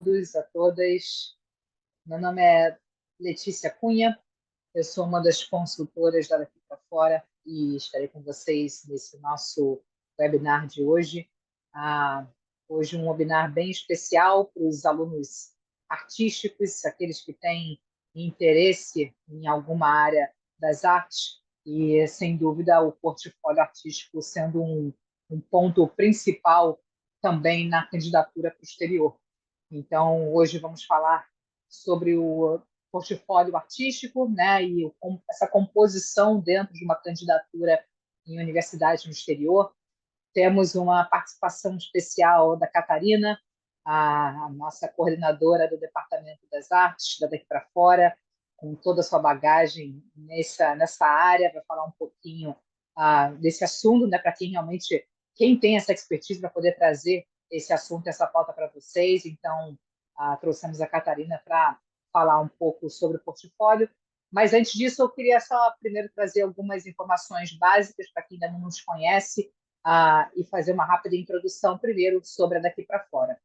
todos, a todas. Meu nome é Letícia Cunha, eu sou uma das consultoras da Daqui para Fora e estarei com vocês nesse nosso webinar de hoje. Ah, Hoje um webinar bem especial para os alunos artísticos, aqueles que têm interesse em alguma área das artes e, sem dúvida, o portfólio artístico sendo um ponto principal também na candidatura para o exterior. Então, hoje vamos falar sobre o portfólio artístico, né, e essa composição dentro de uma candidatura em universidade no exterior. Temos uma participação especial da Catarina, a nossa coordenadora do Departamento das Artes, da Daqui para Fora, com toda a sua bagagem nessa área, vai falar um pouquinho desse assunto, né, para quem tem essa expertise para poder trazer esse assunto, essa pauta para vocês. Então, trouxemos a Catarina para falar um pouco sobre o portfólio. Mas antes disso, eu queria só primeiro trazer algumas informações básicas para quem ainda não nos conhece, e fazer uma rápida introdução primeiro sobre a Daqui para Fora.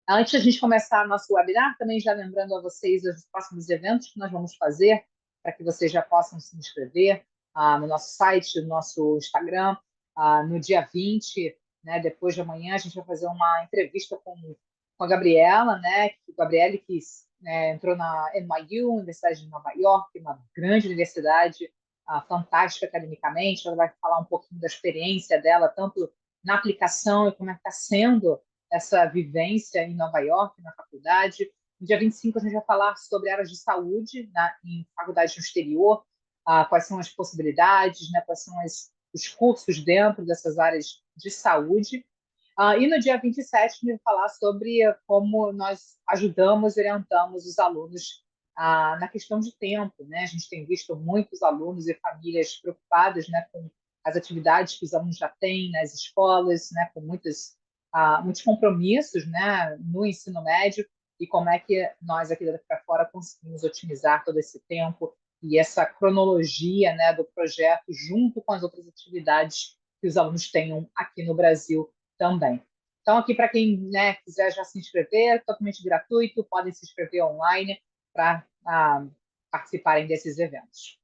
Antes de a gente começar nosso webinar, também já lembrando a vocês os próximos eventos que nós vamos fazer, para que vocês já possam se inscrever no nosso site, no nosso Instagram. No dia 20, né, depois de amanhã, a gente vai fazer uma entrevista com a Gabriela, né, Gabriele, que entrou na NYU, Universidade de Nova York, uma grande universidade, fantástica academicamente. Ela vai falar um pouquinho da experiência dela, tanto na aplicação e como é que está sendo essa vivência em Nova York, na faculdade. No dia 25, a gente vai falar sobre áreas de saúde em faculdade no exterior, quais são as possibilidades, né, quais são os cursos dentro dessas áreas de saúde. E no dia 27, a gente vai falar sobre como nós ajudamos e orientamos os alunos na questão de tempo, né? A gente tem visto muitos alunos e famílias preocupados, né, com as atividades que os alunos já têm nas escolas, né, com muitos compromissos, né, no ensino médio, e como é que nós aqui daqui para fora conseguimos otimizar todo esse tempo e essa cronologia, né, do projeto junto com as outras atividades que os alunos tenham aqui no Brasil também. Então, aqui para quem, né, quiser já se inscrever, totalmente gratuito, podem se inscrever online para participarem desses eventos.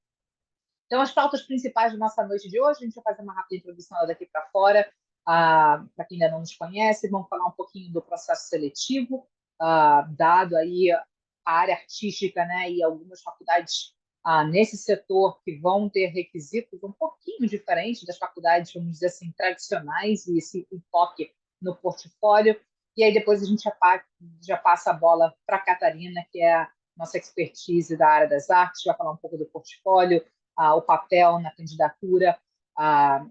Então, as pautas principais da nossa noite de hoje, a gente vai fazer uma rápida introdução daqui para fora, para quem ainda não nos conhece, vamos falar um pouquinho do processo seletivo, dado aí a área artística, né, e algumas faculdades nesse setor que vão ter requisitos um pouquinho diferentes das faculdades, vamos dizer assim, tradicionais, e esse enfoque no portfólio. E aí depois a gente já passa a bola para a Catarina, que é a nossa expertise da área das artes, vai falar um pouco do portfólio, o papel na candidatura,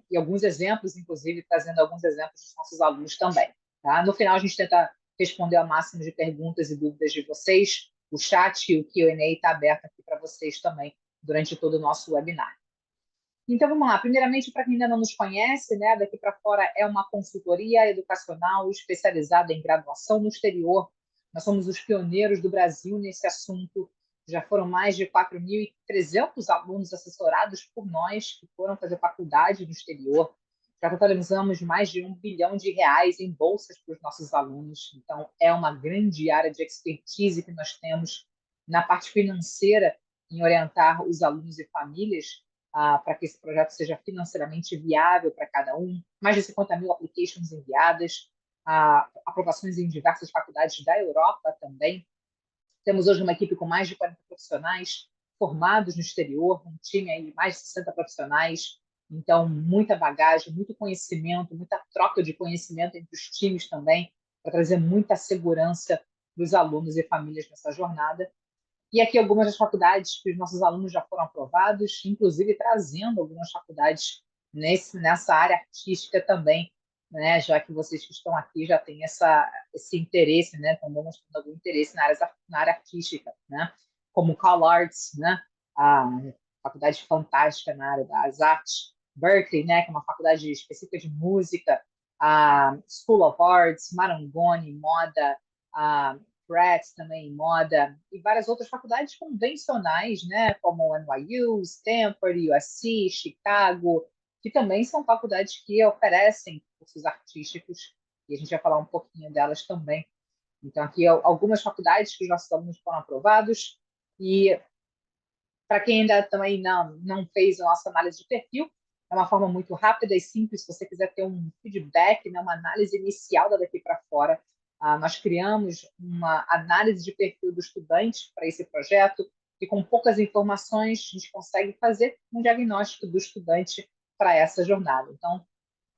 e alguns exemplos, inclusive trazendo alguns exemplos dos nossos alunos também. Tá? No final, a gente tenta responder ao máximo de perguntas e dúvidas de vocês. O chat e o Q&A está aberto aqui para vocês também durante todo o nosso webinar. Então, vamos lá. Primeiramente, para quem ainda não nos conhece, né, Daqui para Fora é uma consultoria educacional especializada em graduação no exterior. Nós somos os pioneiros do Brasil nesse assunto. Já foram mais de 4.300 alunos assessorados por nós que foram fazer faculdade no exterior. Já totalizamos mais de R$ 1 bilhão em bolsas para os nossos alunos. Então, é uma grande área de expertise que nós temos na parte financeira em orientar os alunos e famílias para que esse projeto seja financeiramente viável para cada um. Mais de 50 mil applications enviadas, aprovações em diversas faculdades da Europa também. Temos hoje uma equipe com mais de 40 profissionais formados no exterior, um time aí de mais de 60 profissionais. Então, muita bagagem, muito conhecimento, muita troca de conhecimento entre os times também, para trazer muita segurança para os alunos e famílias nessa jornada. E aqui algumas das faculdades que os nossos alunos já foram aprovados, inclusive trazendo algumas faculdades nessa área artística também, né? Já que vocês que estão aqui já têm esse interesse, né? Estão demonstrando algum interesse na área artística, né? Como CalArts, né? A faculdade fantástica na área das artes, Berkeley, né? Que é uma faculdade específica de música, a School of Arts, Marangoni, moda, a Pratt também em moda, e várias outras faculdades convencionais, né, como NYU, Stanford, USC, Chicago, que também são faculdades que oferecem cursos artísticos, e a gente vai falar um pouquinho delas também Então, aqui algumas faculdades que os nossos alunos foram aprovados, e para quem ainda também não fez a nossa análise de perfil, é uma forma muito rápida e simples. Se você quiser ter um feedback, né, uma análise inicial da daqui para fora, nós criamos uma análise de perfil do estudante para esse projeto, e com poucas informações a gente consegue fazer um diagnóstico do estudante para essa jornada. Então,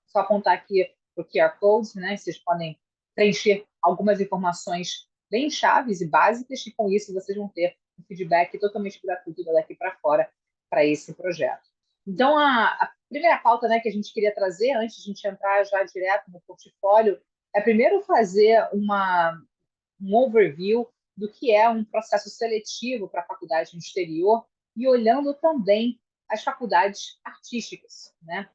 só apontar aqui o QR Code, né? Vocês podem preencher algumas informações bem chaves e básicas, e com isso vocês vão ter um feedback totalmente gratuito daqui para fora para esse projeto. Então, a primeira pauta, né, que a gente queria trazer, antes de a gente entrar já direto no portfólio, é primeiro fazer um overview do que é um processo seletivo para a faculdade no exterior, e olhando também as faculdades artísticas, né?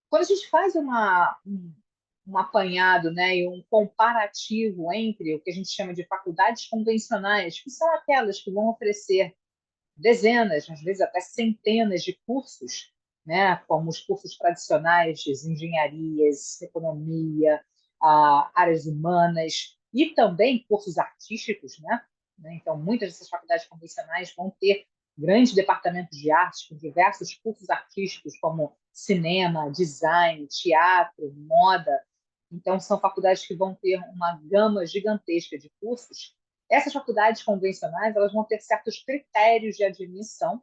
Quando a gente faz um apanhado, né, e um comparativo entre o que a gente chama de faculdades convencionais, que são aquelas que vão oferecer dezenas, às vezes até centenas de cursos, né, como os cursos tradicionais de engenharias, economia, áreas humanas, e também cursos artísticos, né? Então, muitas dessas faculdades convencionais vão ter grandes departamentos de arte com diversos cursos artísticos, como cinema, design, teatro, moda. Então, são faculdades que vão ter uma gama gigantesca de cursos. Essas faculdades convencionais, elas vão ter certos critérios de admissão,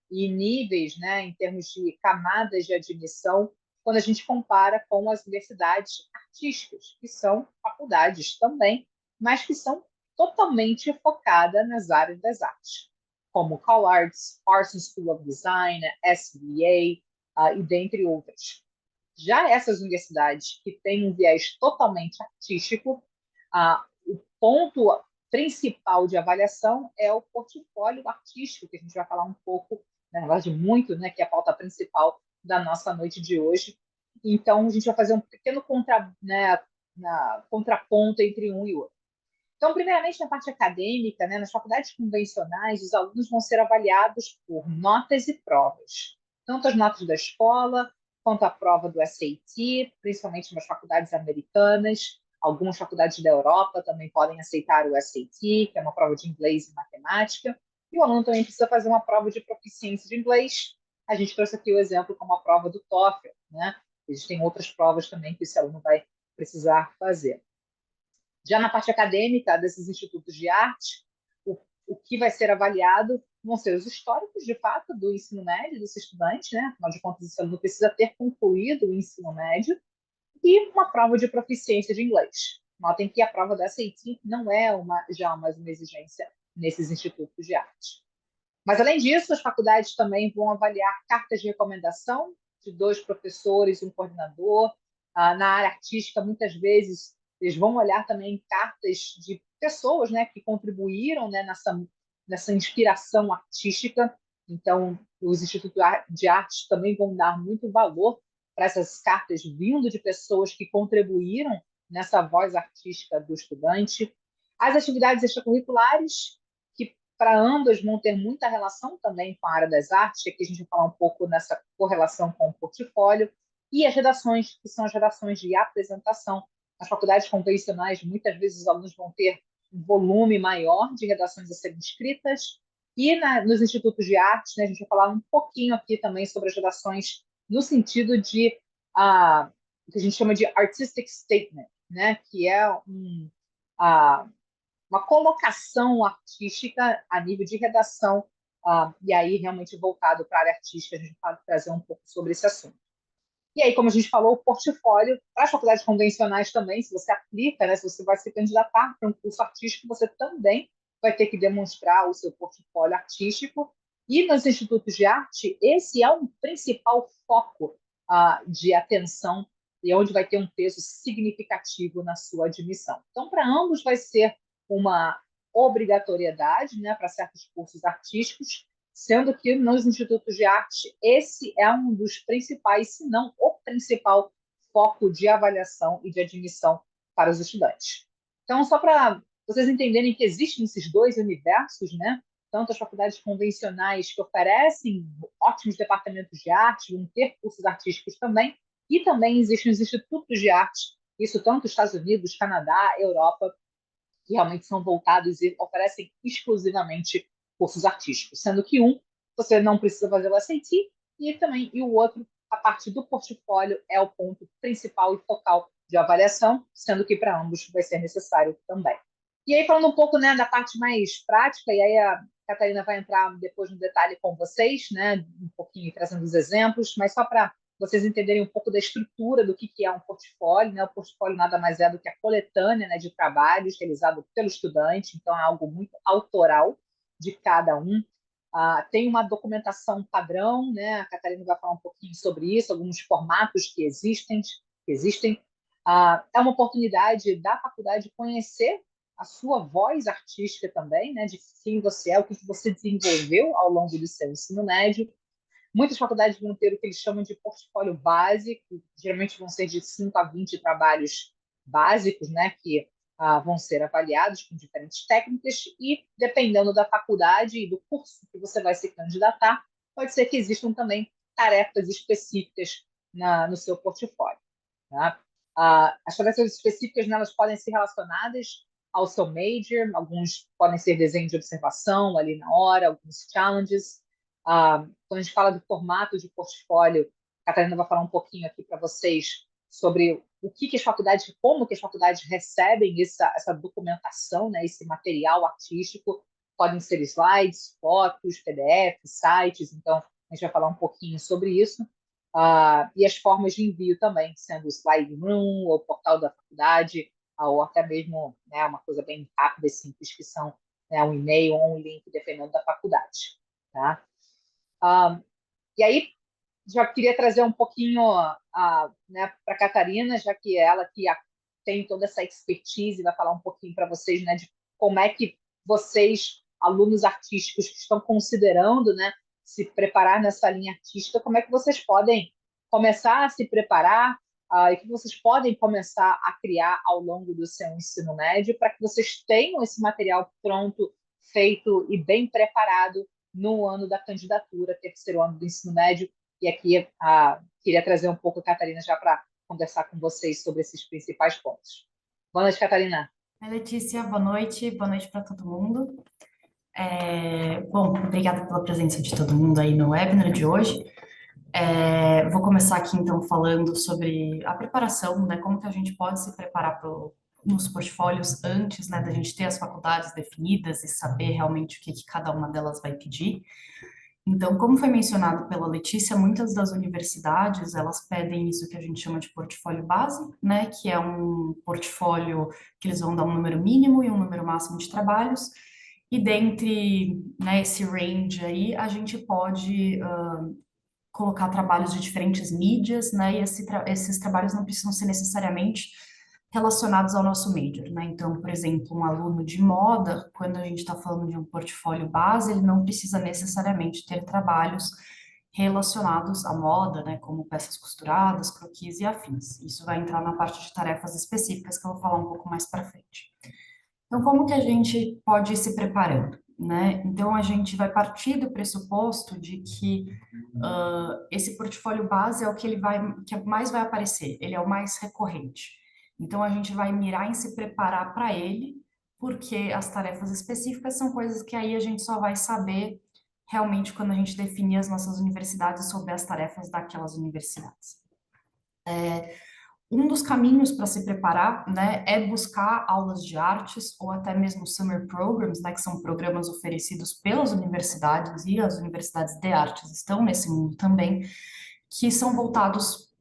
e níveis, né, em termos de camadas de admissão, quando a gente compara com as universidades artísticas, que são faculdades também, mas que são totalmente focadas nas áreas das artes, como CalArts, Parsons School of Design, SVA, e dentre outras. Já essas universidades que têm um viés totalmente artístico, o ponto principal de avaliação é o portfólio artístico, que a gente vai falar um pouco, na verdade, muito, né, que é a pauta principal da nossa noite de hoje. Então, a gente vai fazer um pequeno contraponto entre um e outro. Então, primeiramente, na parte acadêmica, né, nas faculdades convencionais, os alunos vão ser avaliados por notas e provas, tanto as notas da escola, quanto a prova do SAT, principalmente nas faculdades americanas. Algumas faculdades da Europa também podem aceitar o SAT, que é uma prova de inglês e matemática. E o aluno também precisa fazer uma prova de proficiência de inglês. A gente trouxe aqui o exemplo como a prova do TOEFL, né? Existem outras provas também que esse aluno vai precisar fazer. Já na parte acadêmica desses institutos de arte, o que vai ser avaliado vão ser os históricos, de fato, do ensino médio desse estudante, né? Afinal de contas, esse aluno precisa ter concluído o ensino médio, e uma prova de proficiência de inglês. Notem que a prova da SAT não é já mais uma exigência nesses institutos de arte. Mas, além disso, as faculdades também vão avaliar cartas de recomendação de 2 professores, um coordenador. Na área artística, muitas vezes, eles vão olhar também cartas de pessoas, né, que contribuíram, né, nessa inspiração artística. Então, os institutos de arte também vão dar muito valor para essas cartas vindo de pessoas que contribuíram nessa voz artística do estudante. As atividades extracurriculares, que para ambas vão ter muita relação também com a área das artes, que aqui a gente vai falar um pouco nessa correlação com o portfólio, e as redações, que são as redações de apresentação. Nas faculdades convencionais, muitas vezes os alunos vão ter um volume maior de redações a serem escritas, e nos institutos de arte, né, a gente vai falar um pouquinho aqui também sobre as redações no sentido de o que a gente chama de artistic statement, né, que é uma colocação artística a nível de redação, e aí realmente voltado para a área artística, a gente pode trazer um pouco sobre esse assunto. E aí, como a gente falou, o portfólio, para as faculdades convencionais também, se você aplica, né, se você vai se candidatar para um curso artístico, você também vai ter que demonstrar o seu portfólio artístico. E nos institutos de arte, esse é um principal foco de atenção, e onde vai ter um peso significativo na sua admissão. Então, para ambos vai ser uma obrigatoriedade, né, para certos cursos artísticos, sendo que nos institutos de arte esse é um dos principais, se não o principal foco de avaliação e de admissão para os estudantes. Então, só para vocês entenderem que existem esses dois universos, né? Tanto as faculdades convencionais que oferecem ótimos departamentos de arte, vão ter cursos artísticos também, e também existem os institutos de arte, isso tanto nos Estados Unidos, Canadá, Europa, que realmente são voltados e oferecem exclusivamente cursos artísticos, sendo que um você não precisa fazer o SAT e o outro, a parte do portfólio, é o ponto principal e focal de avaliação, sendo que para ambos vai ser necessário também. E aí, falando um pouco, né, da parte mais prática, e aí a Catarina vai entrar depois no detalhe com vocês, né, um pouquinho trazendo os exemplos, mas só para vocês entenderem um pouco da estrutura do que é um portfólio, né? O portfólio nada mais é do que a coletânea, né, de trabalhos realizado pelo estudante, então é algo muito autoral de cada um. Tem uma documentação padrão, né? A Catarina vai falar um pouquinho sobre isso, alguns formatos que existem. É uma oportunidade da faculdade conhecer a sua voz artística também, né? De quem você é, o que você desenvolveu ao longo do seu ensino médio. Muitas faculdades vão ter o que eles chamam de portfólio básico, que geralmente vão ser de 5 a 20 trabalhos básicos, né, que vão ser avaliados com diferentes técnicas, e dependendo da faculdade e do curso que você vai se candidatar, pode ser que existam também tarefas específicas no seu portfólio. Tá? As tarefas específicas, né, elas podem ser relacionadas ao seu major, alguns podem ser desenho de observação ali na hora, alguns challenges. Quando a gente fala do formato de portfólio, a Catarina vai falar um pouquinho aqui para vocês sobre o que as faculdades, como que as faculdades recebem essa documentação, né, esse material artístico. Podem ser slides, fotos, PDFs, sites, então a gente vai falar um pouquinho sobre isso. E as formas de envio também, sendo o slide room, ou o portal da faculdade, ou até mesmo, né, uma coisa bem rápida e simples, que são, né, um e-mail ou um link, dependendo da faculdade. Tá? E aí, já queria trazer um pouquinho, né, para a Catarina, já que ela que tem toda essa expertise, vai falar um pouquinho para vocês, né, de como é que vocês, alunos artísticos que estão considerando, né, se preparar nessa linha artística, como é que vocês podem começar a se preparar, e que vocês podem começar a criar ao longo do seu ensino médio, para que vocês tenham esse material pronto, feito e bem preparado no ano da candidatura, terceiro ano do ensino médio. E aqui queria trazer um pouco a Catarina já para conversar com vocês sobre esses principais pontos. Boa noite, Catarina. Oi, Letícia, boa noite para todo mundo. Bom, obrigada pela presença de todo mundo aí no webinar de hoje. Vou começar aqui então falando sobre a preparação, né, como que a gente pode se preparar nos portfólios antes, né, da gente ter as faculdades definidas e saber realmente o que cada uma delas vai pedir. Então, como foi mencionado pela Letícia, muitas das universidades, elas pedem isso que a gente chama de portfólio base, né, que é um portfólio que eles vão dar um número mínimo e um número máximo de trabalhos, e dentre, né, esse range aí, a gente pode colocar trabalhos de diferentes mídias, né, e esses trabalhos não precisam ser necessariamente relacionados ao nosso major, né? Então, por exemplo, um aluno de moda, quando a gente está falando de um portfólio base, ele não precisa necessariamente ter trabalhos relacionados à moda, né, como peças costuradas, croquis e afins. Isso vai entrar na parte de tarefas específicas que eu vou falar um pouco mais para frente. Então, como que a gente pode ir se preparando, né? Então, a gente vai partir do pressuposto de que esse portfólio base é o que que mais vai aparecer, ele é o mais recorrente. Então, a gente vai mirar em se preparar para ele, porque as tarefas específicas são coisas que aí a gente só vai saber realmente quando a gente definir as nossas universidades sobre as tarefas daquelas universidades. Um dos caminhos para se preparar, né, é buscar aulas de artes ou até mesmo summer programs, né, que são programas oferecidos pelas universidades, e as universidades de artes estão nesse mundo também, que são voltados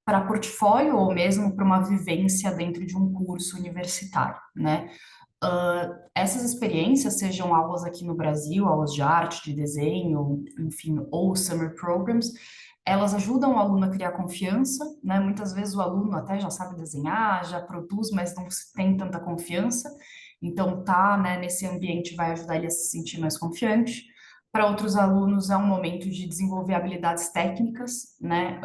para portfólio ou mesmo para uma vivência dentro de um curso universitário, né? Essas experiências, sejam aulas aqui no Brasil, aulas de arte, de desenho, enfim, ou summer programs, elas ajudam o aluno a criar confiança, né? Muitas vezes o aluno até já sabe desenhar, já produz, mas não tem tanta confiança. Então, tá, né, nesse ambiente vai ajudar ele a se sentir mais confiante. Para outros alunos é um momento de desenvolver habilidades técnicas, né?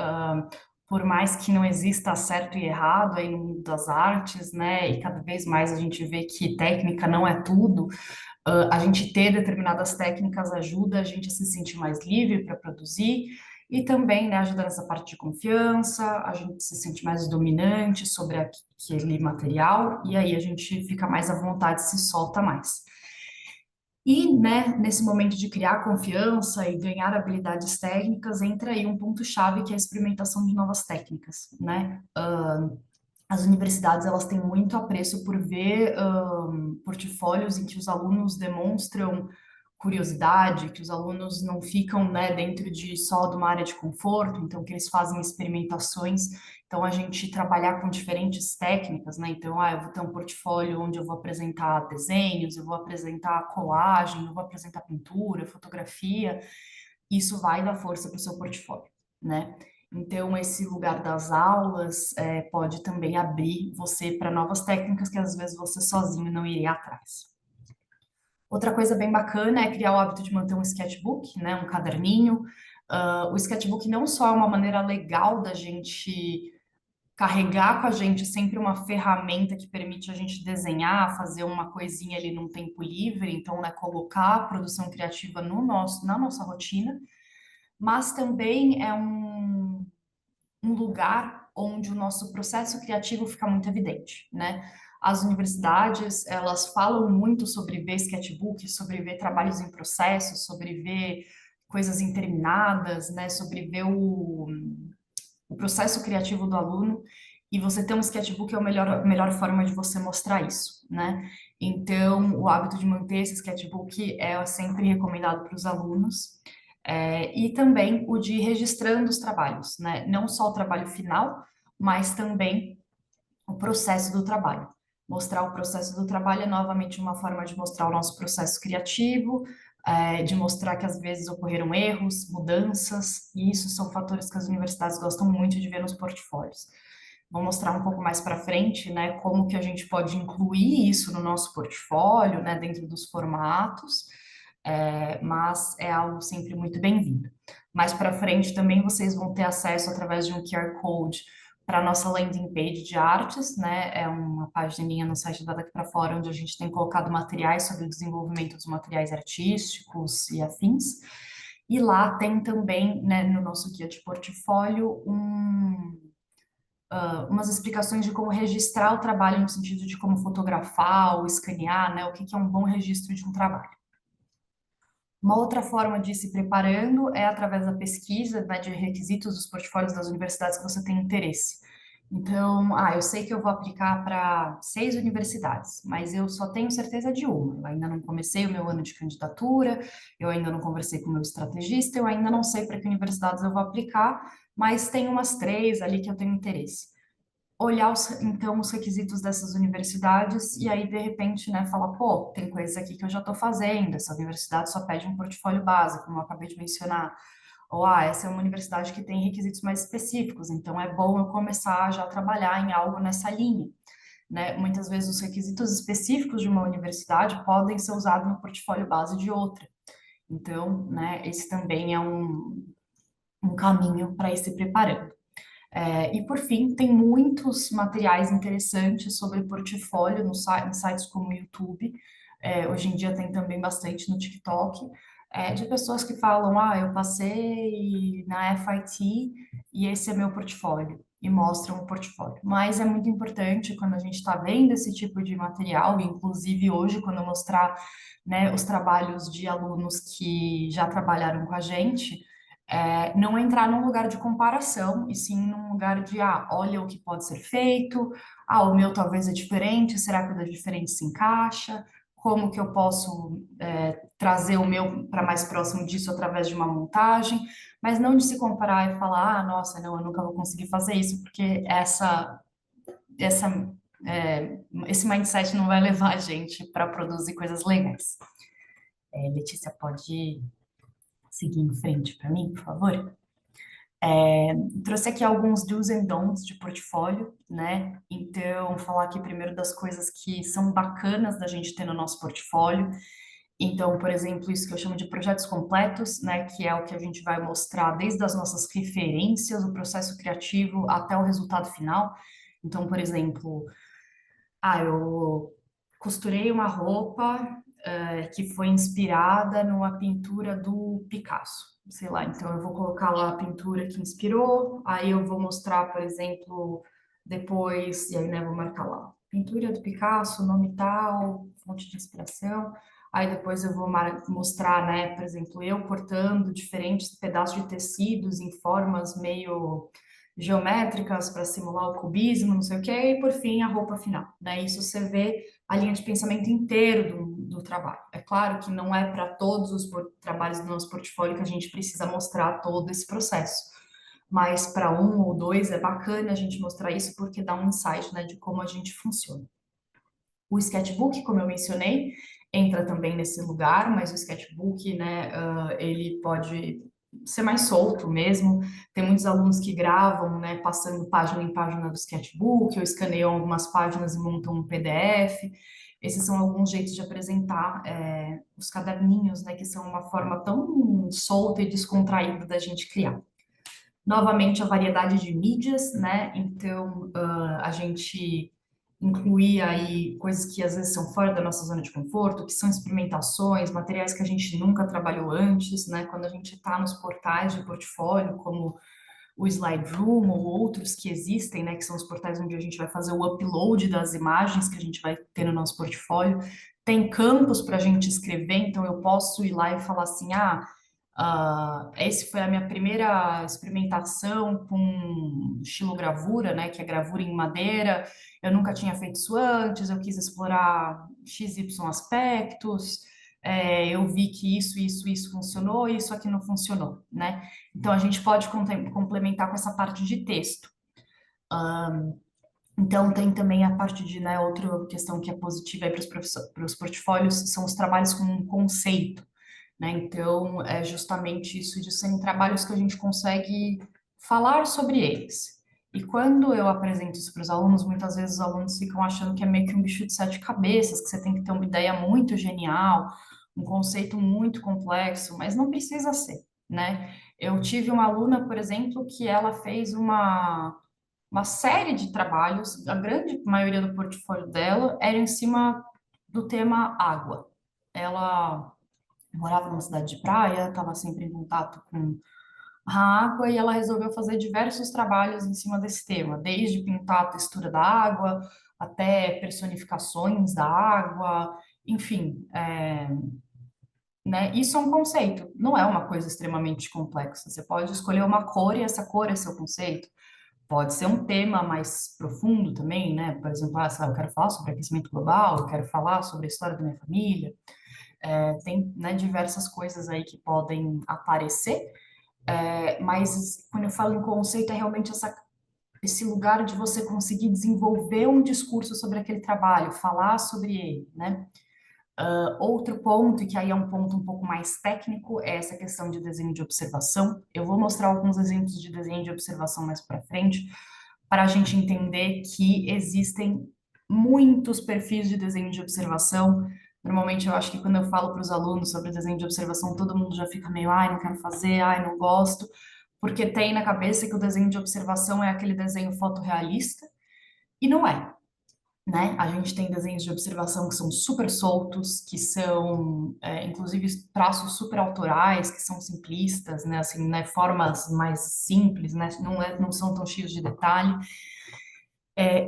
Por mais que não exista certo e errado aí no mundo das artes, né? E cada vez mais a gente vê que técnica não é tudo. A gente ter determinadas técnicas ajuda a gente a se sentir mais livre para produzir. e também, né, ajuda nessa parte de confiança, a gente se sente mais dominante sobre aquele material, e aí a gente fica mais à vontade, se solta mais. E, né, nesse momento de criar confiança e ganhar habilidades técnicas, entra aí um ponto-chave que é a experimentação de novas técnicas, né? As universidades, elas têm muito apreço por ver portfólios em que os alunos demonstram curiosidade, que os alunos não ficam, né, dentro de só de uma área de conforto, então que eles fazem experimentações. Então a gente trabalhar com diferentes técnicas, né? Então, eu vou ter um portfólio onde eu vou apresentar desenhos, eu vou apresentar colagem, eu vou apresentar pintura, fotografia. Isso vai dar força para o seu portfólio, né? Então, esse lugar das aulas pode também abrir você para novas técnicas que às vezes você sozinho não iria atrás. Outra coisa bem bacana é criar o hábito de manter um sketchbook, né, um caderninho. O sketchbook não só é uma maneira legal da gente carregar com a gente sempre uma ferramenta que permite a gente desenhar, fazer uma coisinha ali num tempo livre, então, né, colocar a produção criativa na nossa rotina, mas também é um lugar onde o nosso processo criativo fica muito evidente, né? As universidades, elas falam muito sobre ver sketchbook, sobre ver trabalhos em processo, sobre ver coisas interminadas, né? Sobre ver o processo criativo do aluno, e você ter um sketchbook é a melhor forma de você mostrar isso, né? Então, o hábito de manter esse sketchbook é sempre recomendado para os alunos, e também o de ir registrando os trabalhos, né? Não só o trabalho final, mas também o processo do trabalho. Mostrar o processo do trabalho é novamente uma forma de mostrar o nosso processo criativo, de mostrar que às vezes ocorreram erros, mudanças, e isso são fatores que as universidades gostam muito de ver nos portfólios. Vou mostrar um pouco mais para frente, né, como que a gente pode incluir isso no nosso portfólio, né, dentro dos formatos, mas é algo sempre muito bem-vindo. Mais para frente também vocês vão ter acesso através de um QR Code para a nossa landing page de artes, né? É uma página no site da Daqui para Fora, onde a gente tem colocado materiais sobre o desenvolvimento dos materiais artísticos e afins. E lá tem também, né, no nosso guia de portfólio, umas explicações de como registrar o trabalho, no sentido de como fotografar ou escanear, né? O que que é um bom registro de um trabalho. Uma outra forma de ir se preparando é através da pesquisa, né, de requisitos dos portfólios das universidades que você tem interesse. Então, eu sei que eu vou aplicar para 6 universidades, mas eu só tenho certeza de uma. Eu ainda não comecei o meu ano de candidatura, eu ainda não conversei com o meu estrategista, eu ainda não sei para que universidades eu vou aplicar, mas tem umas 3 ali que eu tenho interesse. Olhar então os requisitos dessas universidades e aí de repente, né, falar, pô, tem coisas aqui que eu já estou fazendo, essa universidade só pede um portfólio básico, como eu acabei de mencionar, ou essa é uma universidade que tem requisitos mais específicos, então é bom eu começar já a trabalhar em algo nessa linha, né? Muitas vezes os requisitos específicos de uma universidade podem ser usados no portfólio base de outra. Então, né, esse também é um caminho para ir se preparando. E por fim, tem muitos materiais interessantes sobre portfólio em sites como o YouTube. Hoje em dia tem também bastante no TikTok, de pessoas que falam: eu passei na FIT e esse é meu portfólio, e mostram o portfólio. Mas é muito importante quando a gente está vendo esse tipo de material, inclusive hoje, quando eu mostrar, né, os trabalhos de alunos que já trabalharam com a gente, não entrar num lugar de comparação, e sim num lugar de, olha o que pode ser feito, o meu talvez é diferente, será que o da diferente se encaixa? Como que eu posso trazer o meu para mais próximo disso através de uma montagem? Mas não de se comparar e falar, nossa, não, eu nunca vou conseguir fazer isso, porque essa, esse mindset não vai levar a gente para produzir coisas legais. Letícia, pode seguir em frente para mim, por favor? Trouxe aqui alguns do's and don'ts de portfólio, né? Então, falar aqui primeiro das coisas que são bacanas da gente ter no nosso portfólio. Então, por exemplo, isso que eu chamo de projetos completos, né? Que é o que a gente vai mostrar desde as nossas referências, o processo criativo até o resultado final. Então, por exemplo, eu costurei uma roupa que foi inspirada numa pintura do Picasso. sei lá, então eu vou colocar lá a pintura que inspirou, aí eu vou mostrar, por exemplo, depois, e aí, né, vou marcar lá, pintura do Picasso, nome tal, fonte de inspiração, aí depois eu vou mostrar, né, por exemplo, eu cortando diferentes pedaços de tecidos em formas meio geométricas para simular o cubismo, não sei o quê, e por fim a roupa final, né, isso você vê a linha de pensamento inteiro do trabalho. É claro que não é para todos os trabalhos do nosso portfólio que a gente precisa mostrar todo esse processo, mas para um ou dois é bacana a gente mostrar isso porque dá um insight, né, de como a gente funciona. O sketchbook, como eu mencionei, entra também nesse lugar, mas o sketchbook, né, ele pode ser mais solto mesmo. Tem muitos alunos que gravam, né, passando página em página do sketchbook, ou escaneiam algumas páginas e montam um PDF. Esses são alguns jeitos de apresentar os caderninhos, né, que são uma forma tão solta e descontraída da gente criar. Novamente, a variedade de mídias, né? Então, a gente incluir aí coisas que às vezes são fora da nossa zona de conforto, que são experimentações, materiais que a gente nunca trabalhou antes, né? Quando a gente está nos portais de portfólio, como o Slide.Room ou outros que existem, né? Que são os portais onde a gente vai fazer o upload das imagens que a gente vai ter no nosso portfólio. Tem campos para a gente escrever, então eu posso ir lá e falar assim, esse foi a minha primeira experimentação com estilogravura, né, que é gravura em madeira. Eu nunca tinha feito isso antes, eu quis explorar XY aspectos, eu vi que isso funcionou e isso aqui não funcionou, né? Então a gente pode complementar com essa parte de texto. Então tem também a parte de, né, outra questão que é positiva para os portfólios, são os trabalhos com um conceito, né? Então, é justamente isso de serem trabalhos que a gente consegue falar sobre eles. E quando eu apresento isso para os alunos, muitas vezes os alunos ficam achando que é meio que um bicho de sete cabeças, que você tem que ter uma ideia muito genial, um conceito muito complexo, mas não precisa ser, né? Eu tive uma aluna, por exemplo, que ela fez uma série de trabalhos, a grande maioria do portfólio dela era em cima do tema água. Ela morava numa cidade de praia, estava sempre em contato com a água e ela resolveu fazer diversos trabalhos em cima desse tema, desde pintar a textura da água até personificações da água, enfim, né? Isso é um conceito, não é uma coisa extremamente complexa. Você pode escolher uma cor e essa cor é seu conceito. Pode ser um tema mais profundo também, né? Por exemplo, sei lá, eu quero falar sobre aquecimento global, eu quero falar sobre a história da minha família. Tem, né, diversas coisas aí que podem aparecer, mas quando eu falo em conceito, é realmente esse lugar de você conseguir desenvolver um discurso sobre aquele trabalho, falar sobre ele, né? Outro ponto, e que aí é um ponto um pouco mais técnico, é essa questão de desenho de observação. Eu vou mostrar alguns exemplos de desenho de observação mais para frente, para a gente entender que existem muitos perfis de desenho de observação. Normalmente, eu acho que quando eu falo para os alunos sobre desenho de observação, todo mundo já fica meio, ai, não quero fazer, ai, não gosto, porque tem na cabeça que o desenho de observação é aquele desenho fotorrealista, e não é, né? A gente tem desenhos de observação que são super soltos, que são, inclusive, traços super autorais, que são simplistas, né? Assim, né? Formas mais simples, né? Não são tão cheios de detalhe.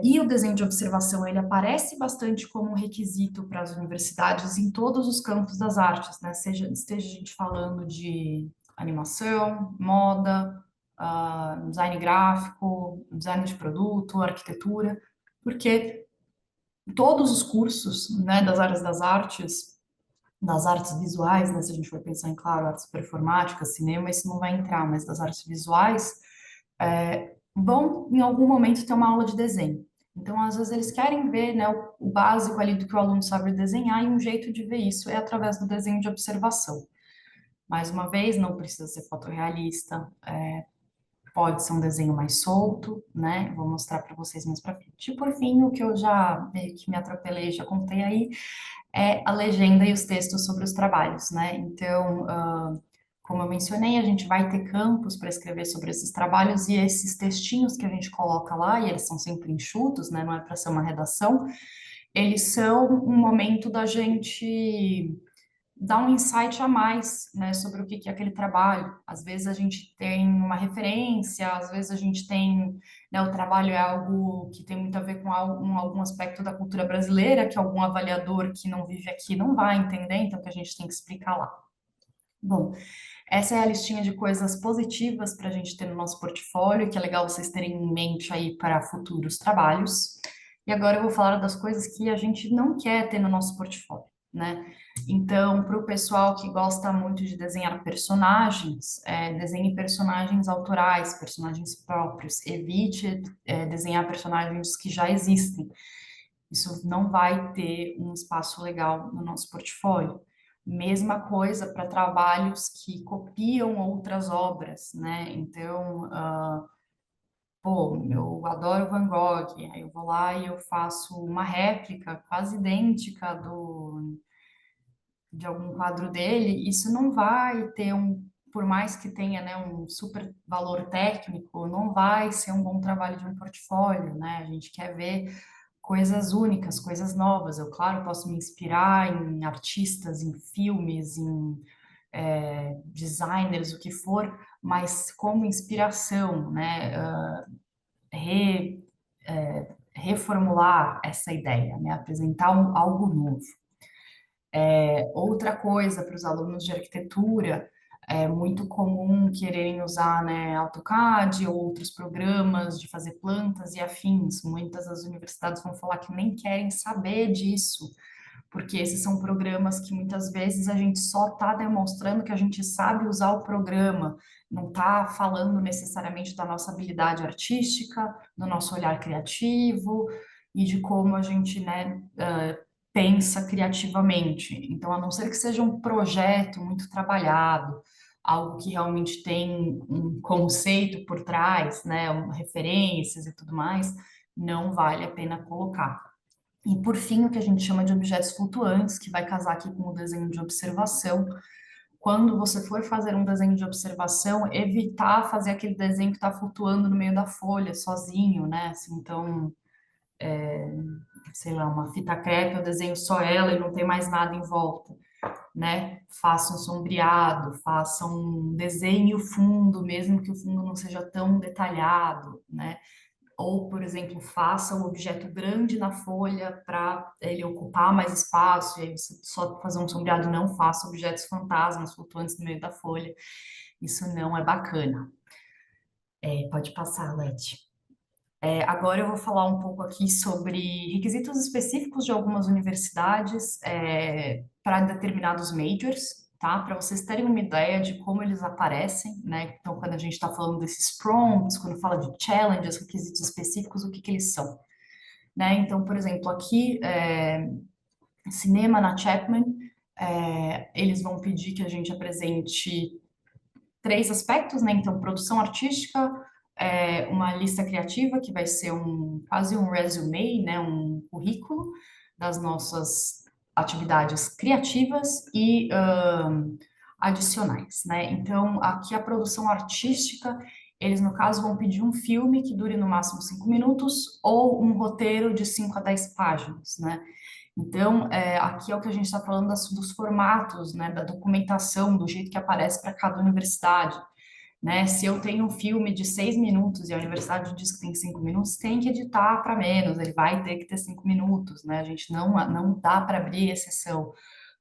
E o desenho de observação, ele aparece bastante como um requisito para as universidades em todos os campos das artes, né? Esteja a gente falando de animação, moda, design gráfico, design de produto, arquitetura, porque todos os cursos, né, das artes visuais, né, se a gente for pensar em, claro, artes performáticas, cinema, isso não vai entrar, mas das artes visuais, vão, em algum momento, ter uma aula de desenho. Então, às vezes, eles querem ver, né, o básico ali do que o aluno sabe desenhar, e um jeito de ver isso é através do desenho de observação. Mais uma vez, não precisa ser fotorrealista, pode ser um desenho mais solto, né? Vou mostrar para vocês mais para frente. E por fim, o que eu já meio que me atropelei, já contei aí, é a legenda e os textos sobre os trabalhos, né? Então, como eu mencionei, a gente vai ter campos para escrever sobre esses trabalhos e esses textinhos que a gente coloca lá, e eles são sempre enxutos, né? Não é para ser uma redação, eles são um momento da gente dá um insight a mais, né, sobre o que que é aquele trabalho. Às vezes a gente tem uma referência, às vezes a gente tem, né, o trabalho é algo que tem muito a ver com algum aspecto da cultura brasileira, que algum avaliador que não vive aqui não vai entender, então que a gente tem que explicar lá. Bom, essa é a listinha de coisas positivas para a gente ter no nosso portfólio, que é legal vocês terem em mente aí para futuros trabalhos. E agora eu vou falar das coisas que a gente não quer ter no nosso portfólio, né? Então, para o pessoal que gosta muito de desenhar personagens, desenhe personagens autorais, personagens próprios. Evite, desenhar personagens que já existem. Isso não vai ter um espaço legal no nosso portfólio. Mesma coisa para trabalhos que copiam outras obras, né? Então, pô, eu adoro Van Gogh, aí eu vou lá e eu faço uma réplica quase idêntica de algum quadro dele. Isso não vai ter por mais que tenha, né, um super valor técnico, não vai ser um bom trabalho de um portfólio, né? A gente quer ver coisas únicas, coisas novas. Eu, claro, posso me inspirar em artistas, em filmes, em designers, o que for, mas como inspiração, né? Re, Reformular essa ideia, né? Apresentar algo novo. Outra coisa para os alunos de arquitetura, é muito comum quererem usar, né, AutoCAD ou outros programas de fazer plantas e afins. Muitas das universidades vão falar que nem querem saber disso, porque esses são programas que muitas vezes a gente só está demonstrando que a gente sabe usar o programa, não está falando necessariamente da nossa habilidade artística, do nosso olhar criativo e de como a gente, né, pensa criativamente. Então, a não ser que seja um projeto muito trabalhado, algo que realmente tem um conceito por trás, né, referências e tudo mais, não vale a pena colocar. E por fim, o que a gente chama de objetos flutuantes, que vai casar aqui com o desenho de observação. Quando você for fazer um desenho de observação, evitar fazer aquele desenho que está flutuando no meio da folha, sozinho, né? Assim, então, sei lá, uma fita crepe, eu desenho só ela e não tem mais nada em volta, né? Faça um sombreado, faça um desenho fundo, mesmo que o fundo não seja tão detalhado, né? Ou, por exemplo, faça um objeto grande na folha para ele ocupar mais espaço, e aí você só fazer um sombreado, não faça objetos fantasmas flutuantes no meio da folha. Isso não é bacana. Pode passar, Leti. Agora eu vou falar um pouco aqui sobre requisitos específicos de algumas universidades para determinados majors, tá? Para vocês terem uma ideia de como eles aparecem, né? Então, quando a gente está falando desses prompts, quando fala de challenges, requisitos específicos, o que que eles são, né? Então, por exemplo, aqui, cinema na Chapman, eles vão pedir que a gente apresente três aspectos, né? Então, produção artística, uma lista criativa, que vai ser quase um resume, né? Um currículo das nossas atividades criativas e adicionais, né? Então, aqui a produção artística, eles, no caso, vão pedir um filme que dure no máximo 5 minutos ou um roteiro de 5 a 10 páginas, né? Então, aqui é o que a gente está falando dos formatos, né, da documentação, do jeito que aparece para cada universidade, né? Se eu tenho um filme de 6 minutos e a universidade diz que tem 5 minutos, tem que editar para menos, ele vai ter que ter 5 minutos, né? A gente não dá para abrir exceção.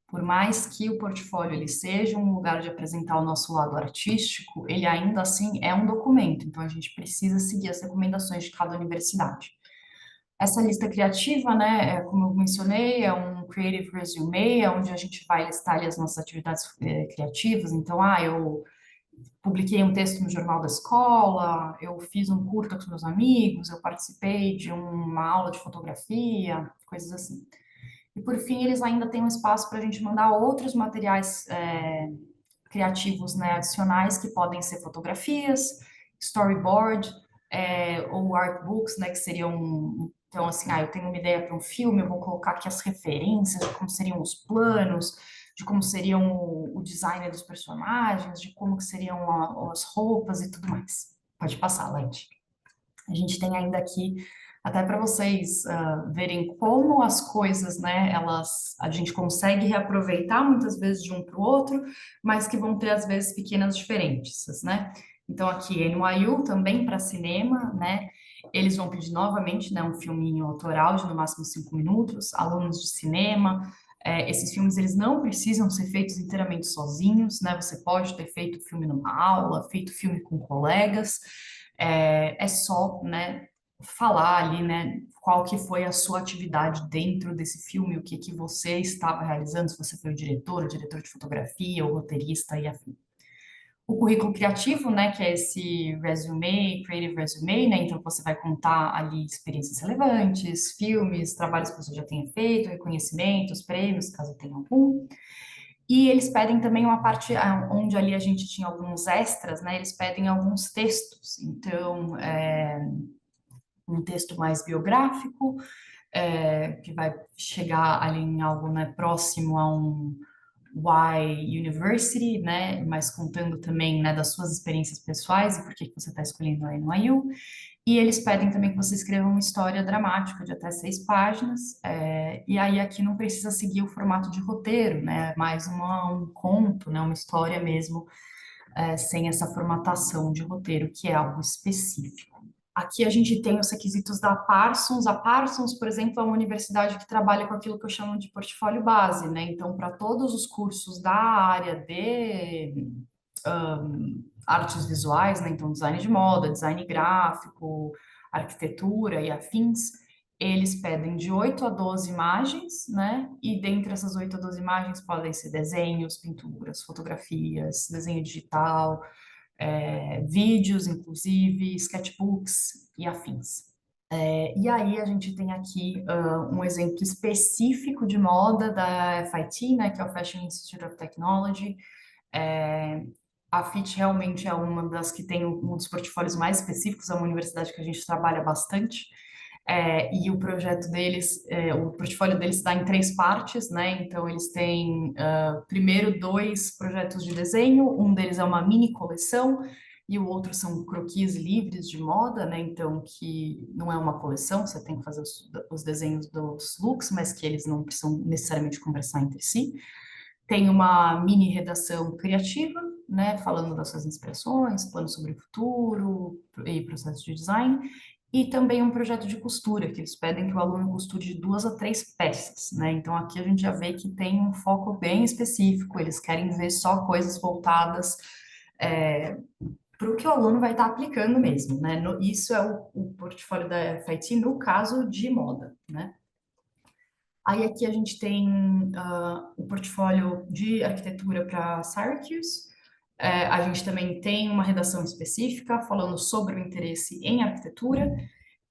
Por mais que o portfólio ele seja um lugar de apresentar o nosso lado artístico, ele ainda assim é um documento, então a gente precisa seguir as recomendações de cada universidade. Essa lista criativa, né, como eu mencionei, é um creative resume, é onde a gente vai listar ali as nossas atividades criativas. Então, eu publiquei um texto no jornal da escola, eu fiz um curta com os meus amigos, eu participei de uma aula de fotografia, coisas assim. E por fim, eles ainda têm um espaço para a gente mandar outros materiais criativos, né, adicionais, que podem ser fotografias, storyboard, ou artbooks, né, que seriam, então, assim, eu tenho uma ideia para um filme, eu vou colocar aqui as referências de como seriam os planos, de como seriam o design dos personagens, de como que seriam as roupas e tudo mais. Pode passar, Lente. A gente tem ainda aqui até para vocês verem como as coisas, né, a gente consegue reaproveitar muitas vezes de um para o outro, mas que vão ter às vezes pequenas diferenças, né? Então aqui NYU também para cinema, né? Eles vão pedir novamente, né, um filminho autoral de no máximo 5 minutos, alunos de cinema. Esses filmes eles não precisam ser feitos inteiramente sozinhos, né? Você pode ter feito filme numa aula, feito filme com colegas. É só, né, falar ali, né, qual que foi a sua atividade dentro desse filme, o que que você estava realizando, se você foi o diretor de fotografia, o roteirista e afim. O currículo criativo, né, que é esse resume, creative resume, né, então você vai contar ali experiências relevantes, filmes, trabalhos que você já tenha feito, reconhecimentos, prêmios, caso tenha algum. E eles pedem também uma parte onde ali a gente tinha alguns extras, né, eles pedem alguns textos. Então, um texto mais biográfico, que vai chegar ali em algo, né, próximo a um Why University, né, mas contando também, né, das suas experiências pessoais e por que que você está escolhendo a NYU. E eles pedem também que você escreva uma história dramática de até 6 páginas, e aí aqui não precisa seguir o formato de roteiro, né, é mais um conto, né, uma história mesmo, sem essa formatação de roteiro, que é algo específico. Aqui a gente tem os requisitos da Parsons. A Parsons, por exemplo, é uma universidade que trabalha com aquilo que eu chamo de portfólio base, né? Então, para todos os cursos da área de artes visuais, né? Então, design de moda, design gráfico, arquitetura e afins, eles pedem de 8 a 12 imagens, né? E dentre essas 8 a 12 imagens podem ser desenhos, pinturas, fotografias, desenho digital, vídeos, inclusive, sketchbooks e afins. E aí a gente tem aqui um exemplo específico de moda da FIT, né, que é o Fashion Institute of Technology. A FIT realmente é uma das que tem um dos portfólios mais específicos, é uma universidade que a gente trabalha bastante. E o projeto deles, o portfólio deles está em 3 partes, né? Então, eles têm, primeiro, 2 projetos de desenho, um deles é uma mini coleção, e o outro são croquis livres de moda, né? Então, que não é uma coleção, você tem que fazer os desenhos dos looks, mas que eles não precisam necessariamente conversar entre si. Tem uma mini redação criativa, né? Falando das suas inspirações, planos sobre o futuro e processo de design. E também um projeto de costura, que eles pedem que o aluno costure de 2 a 3 peças, né? Então aqui a gente já vê que tem um foco bem específico, eles querem ver só coisas voltadas para o que o aluno vai estar aplicando mesmo, né? Isso é o portfólio da FIT no caso de moda, né? Aí aqui a gente tem o portfólio de arquitetura para Syracuse. A gente também tem uma redação específica falando sobre o interesse em arquitetura.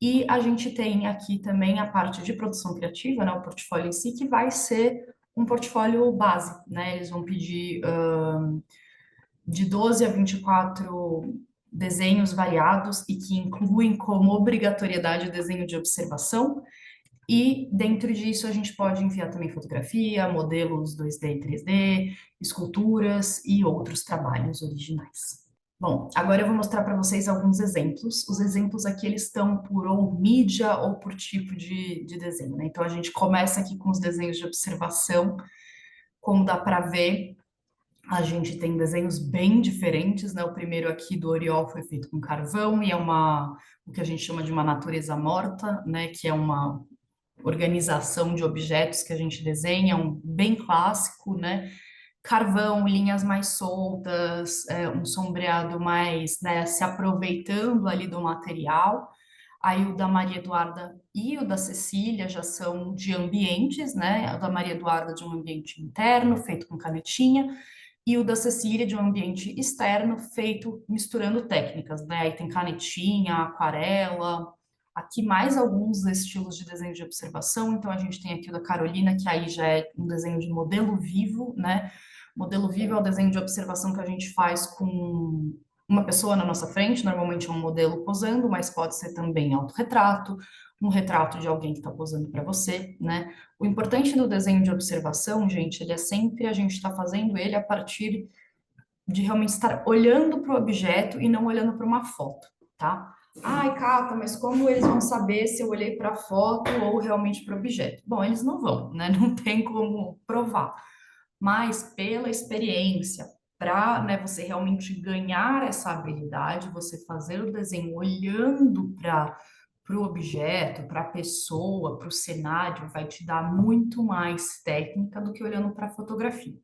E a gente tem aqui também a parte de produção criativa, né, o portfólio em si, que vai ser um portfólio base, né? Eles vão pedir de 12 a 24 desenhos variados e que incluem como obrigatoriedade o desenho de observação. E dentro disso a gente pode enviar também fotografia, modelos 2D e 3D, esculturas e outros trabalhos originais. Bom, agora eu vou mostrar para vocês alguns exemplos. Os exemplos aqui eles estão por ou mídia ou por tipo de desenho, né? Então a gente começa aqui com os desenhos de observação. Como dá para ver, a gente tem desenhos bem diferentes, né? O primeiro aqui do Oriol foi feito com carvão e é o que a gente chama de uma natureza morta, né? Que é uma organização de objetos que a gente desenha, bem clássico, né? Carvão, linhas mais soltas, um sombreado mais, né, se aproveitando ali do material. Aí o da Maria Eduarda e o da Cecília já são de ambientes, né? O da Maria Eduarda de um ambiente interno, feito com canetinha, e o da Cecília de um ambiente externo, feito misturando técnicas, né? Aí tem canetinha, aquarela, aqui mais alguns estilos de desenho de observação. Então a gente tem aqui o da Carolina, que aí já é um desenho de modelo vivo, né? Modelo vivo é o desenho de observação que a gente faz com uma pessoa na nossa frente, normalmente é um modelo posando, mas pode ser também autorretrato, um retrato de alguém que está posando para você, né? O importante do desenho de observação, gente, ele é sempre a gente está fazendo ele a partir de realmente estar olhando para o objeto e não olhando para uma foto, tá? Ai, Cata, mas como eles vão saber se eu olhei para a foto ou realmente para o objeto? Bom, eles não vão, né? Não tem como provar. Mas pela experiência, para, né, você realmente ganhar essa habilidade, você fazer o desenho olhando para o objeto, para a pessoa, para o cenário, vai te dar muito mais técnica do que olhando para a fotografia.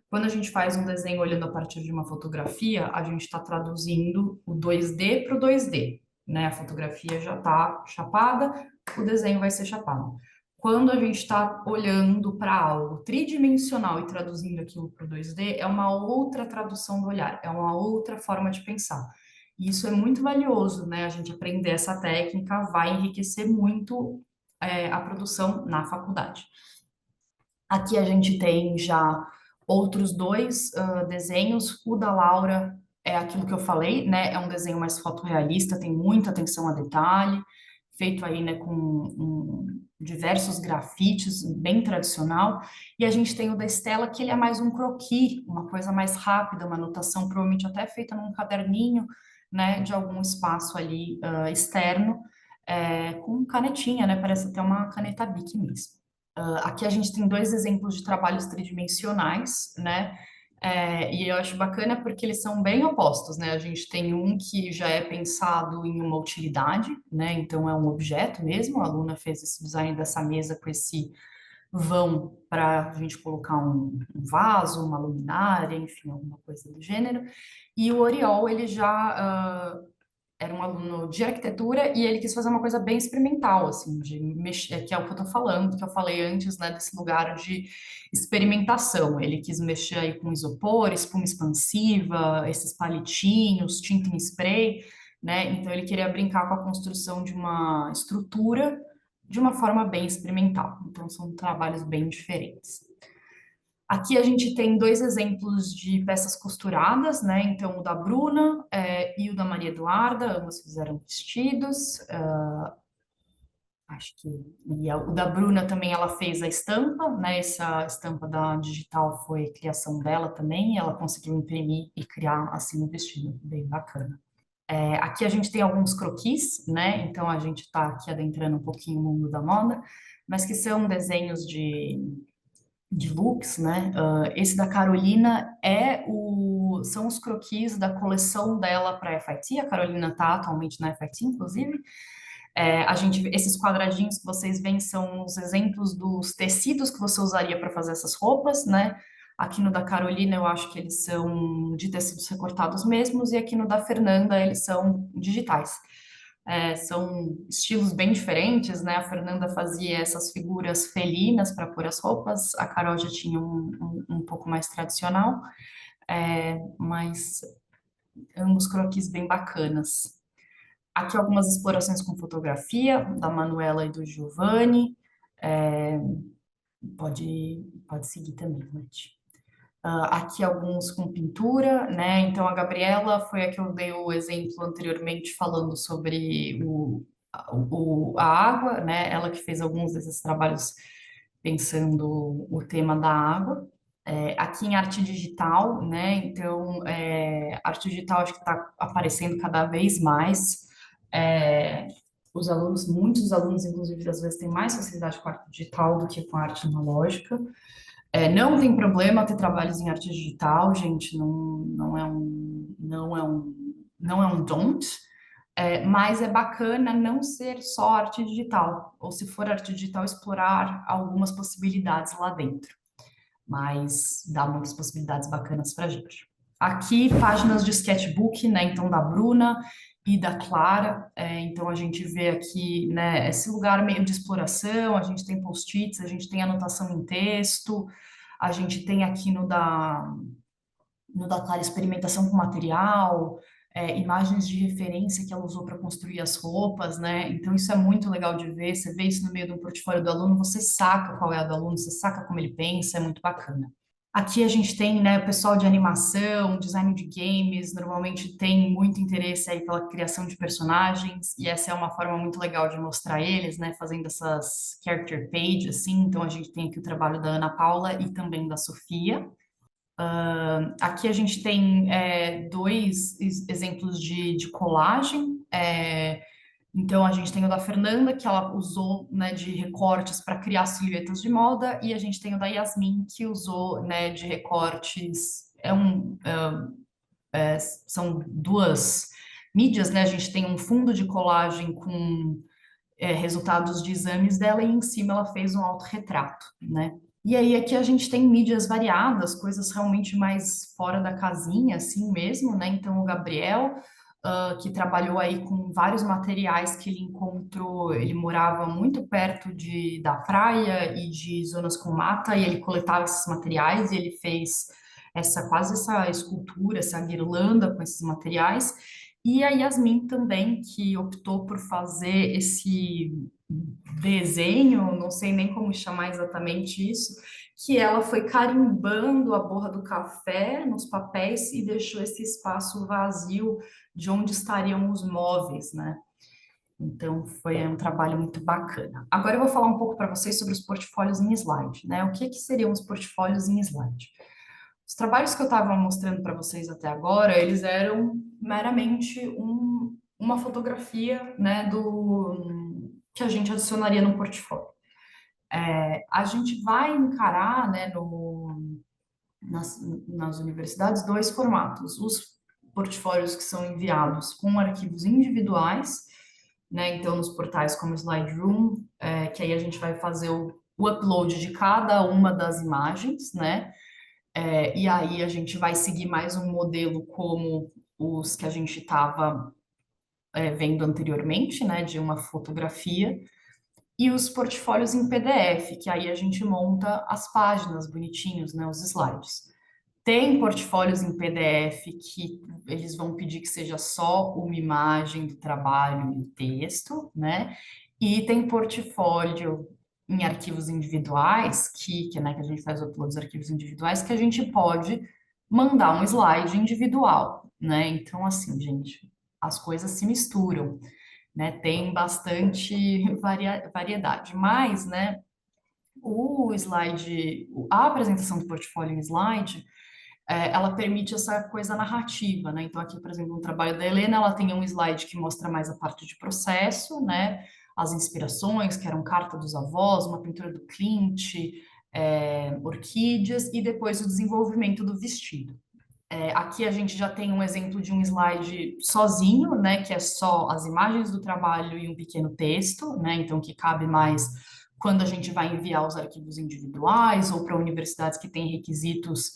Quando a gente faz um desenho olhando a partir de uma fotografia, a gente está traduzindo o 2D para o 2D, né? A fotografia já está chapada, o desenho vai ser chapado. Quando a gente está olhando para algo tridimensional e traduzindo aquilo para o 2D, é uma outra tradução do olhar, é uma outra forma de pensar. E isso é muito valioso, né? A gente aprender essa técnica vai enriquecer muito, a produção na faculdade. Aqui a gente tem já outros dois desenhos. O da Laura é aquilo que eu falei, né? É um desenho mais fotorrealista, tem muita atenção a detalhe, feito aí, né, com diversos grafites, bem tradicional. E a gente tem o da Estela, que ele é mais um croquis, uma coisa mais rápida, uma anotação provavelmente até feita num caderninho, né, de algum espaço ali externo, com canetinha, né? Parece até uma caneta Bic mesmo. Aqui a gente tem dois exemplos de trabalhos tridimensionais, né? E eu acho bacana porque eles são bem opostos, né? A gente tem um que já é pensado em uma utilidade, né? Então é um objeto mesmo. A aluna fez esse design dessa mesa com esse vão para a gente colocar um vaso, uma luminária, enfim, alguma coisa do gênero. E o Oriol, ele já era um aluno de arquitetura e ele quis fazer uma coisa bem experimental, assim, de mexer, que é o que eu tô falando, que eu falei antes, né, desse lugar de experimentação. Ele quis mexer aí com isopor, espuma expansiva, esses palitinhos, tinta em spray, né? Então ele queria brincar com a construção de uma estrutura de uma forma bem experimental. Então são trabalhos bem diferentes. Aqui a gente tem dois exemplos de peças costuradas, né? Então, o da Bruna e o da Maria Eduarda, ambas fizeram vestidos. Acho que o da Bruna também ela fez a estampa, né? Essa estampa da digital foi criação dela também. Ela conseguiu imprimir e criar assim um vestido bem bacana. Aqui a gente tem alguns croquis, né? Então a gente está aqui adentrando um pouquinho o mundo da moda, mas que são desenhos de looks, né? Esse da Carolina são os croquis da coleção dela para a FIT. A Carolina está atualmente na FIT, inclusive. Esses quadradinhos que vocês veem são os exemplos dos tecidos que você usaria para fazer essas roupas, né? Aqui no da Carolina eu acho que eles são de tecidos recortados mesmos, e aqui no da Fernanda eles são digitais. São estilos bem diferentes, né? A Fernanda fazia essas figuras felinas para pôr as roupas, a Carol já tinha um pouco mais tradicional, mas ambos croquis bem bacanas. Aqui algumas explorações com fotografia, da Manuela e do Giovanni. É, pode seguir também, Nath. Aqui alguns com pintura, né? Então a Gabriela foi a que eu dei o exemplo anteriormente falando sobre a água, né? Ela que fez alguns desses trabalhos pensando o tema da água. Aqui em arte digital, né? Então arte digital acho que está aparecendo cada vez mais. É, muitos alunos, inclusive, às vezes têm mais facilidade com a arte digital do que com a arte analógica. Não tem problema ter trabalhos em arte digital, gente, não é um don't, mas é bacana não ser só arte digital, ou se for arte digital, explorar algumas possibilidades lá dentro, mas dá muitas possibilidades bacanas para a gente. Aqui, páginas de sketchbook, né, então da Bruna e da Clara, então a gente vê aqui, né, esse lugar meio de exploração, a gente tem post-its, a gente tem anotação em texto, a gente tem aqui no da Clara experimentação com material, imagens de referência que ela usou para construir as roupas, né? Então isso é muito legal de ver. Você vê isso no meio do portfólio do aluno, você saca qual é a do aluno, você saca como ele pensa, é muito bacana. Aqui a gente tem, né, o pessoal de animação, design de games, normalmente tem muito interesse aí pela criação de personagens, e essa é uma forma muito legal de mostrar eles, né, fazendo essas character pages, assim. Então a gente tem aqui o trabalho da Ana Paula e também da Sofia. Aqui a gente tem dois exemplos de colagem. Então, a gente tem o da Fernanda, que ela usou, né, de recortes para criar silhuetas de moda, e a gente tem o da Yasmin, que usou, né, de recortes. São duas mídias, né? A gente tem um fundo de colagem com resultados de exames dela, e em cima ela fez um autorretrato, né? E aí aqui a gente tem mídias variadas, coisas realmente mais fora da casinha, assim mesmo, né? Então o Gabriel, que trabalhou aí com vários materiais que ele encontrou, ele morava muito perto da praia e de zonas com mata, e ele coletava esses materiais e ele fez quase essa escultura, essa guirlanda com esses materiais. E a Yasmin também, que optou por fazer esse desenho, não sei nem como chamar exatamente isso, que ela foi carimbando a borra do café nos papéis e deixou esse espaço vazio de onde estariam os móveis, né? Então foi um trabalho muito bacana. Agora eu vou falar um pouco para vocês sobre os portfólios em slide, né? O que que seriam os portfólios em slide? Os trabalhos que eu estava mostrando para vocês até agora, eles eram meramente uma fotografia, né, do que a gente adicionaria no portfólio. A gente vai encarar, né, nas universidades, dois formatos: os portfólios que são enviados com arquivos individuais, né, então nos portais como Slideroom, que aí a gente vai fazer o upload de cada uma das imagens, né, e aí a gente vai seguir mais um modelo como os que a gente estava vendo anteriormente, né, de uma fotografia, e os portfólios em PDF, que aí a gente monta as páginas bonitinhos, né, os slides. Tem portfólios em PDF que eles vão pedir que seja só uma imagem do trabalho e o texto, né? E tem portfólio em arquivos individuais, né, que a gente faz upload dos arquivos individuais, que a gente pode mandar um slide individual, né? Então, assim, gente, as coisas se misturam, né? Tem bastante variedade, mas, né, o slide, a apresentação do portfólio em slide, ela permite essa coisa narrativa, né? Então, aqui, por exemplo, no trabalho da Helena, ela tem um slide que mostra mais a parte de processo, né? As inspirações, que eram carta dos avós, uma pintura do Klimt, orquídeas, e depois o desenvolvimento do vestido. Aqui a gente já tem um exemplo de um slide sozinho, né? Que é só as imagens do trabalho e um pequeno texto, né? Então, que cabe mais quando a gente vai enviar os arquivos individuais ou para universidades que têm requisitos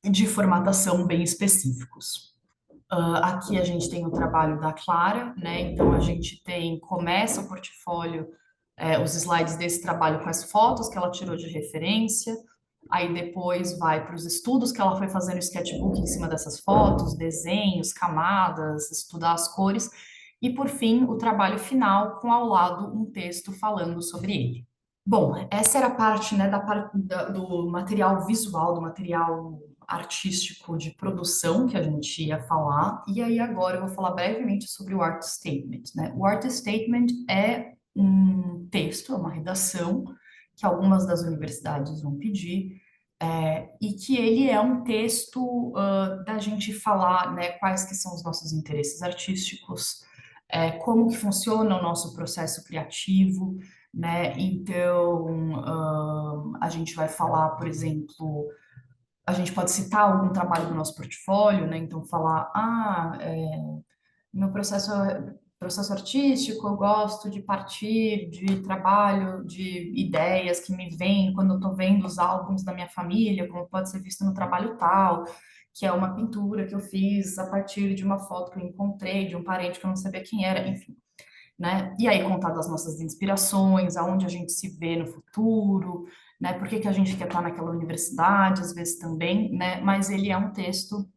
de formatação bem específicos. Aqui a gente tem o trabalho da Clara, né? Então a gente começa o portfólio, os slides desse trabalho com as fotos que ela tirou de referência, aí depois vai para os estudos que ela foi fazendo sketchbook em cima dessas fotos, desenhos, camadas, estudar as cores, e por fim o trabalho final com ao lado um texto falando sobre ele. Bom, essa era a parte, né, do material visual, do material artístico de produção que a gente ia falar, e aí agora eu vou falar brevemente sobre o Art Statement, né? O Art Statement é um texto, é uma redação que algumas das universidades vão pedir, e que ele é um texto da gente falar, né, quais que são os nossos interesses artísticos, como que funciona o nosso processo criativo, né? Então, a gente vai falar, por exemplo, a gente pode citar algum trabalho do nosso portfólio, né? Então, falar, meu processo artístico, eu gosto de partir de trabalho, de ideias que me vêm quando eu estou vendo os álbuns da minha família, como pode ser visto no trabalho tal, que é uma pintura que eu fiz a partir de uma foto que eu encontrei de um parente que eu não sabia quem era, enfim, né? E aí contar das nossas inspirações, aonde a gente se vê no futuro, né? Por que que a gente quer estar naquela universidade, às vezes também, né? Mas ele é um texto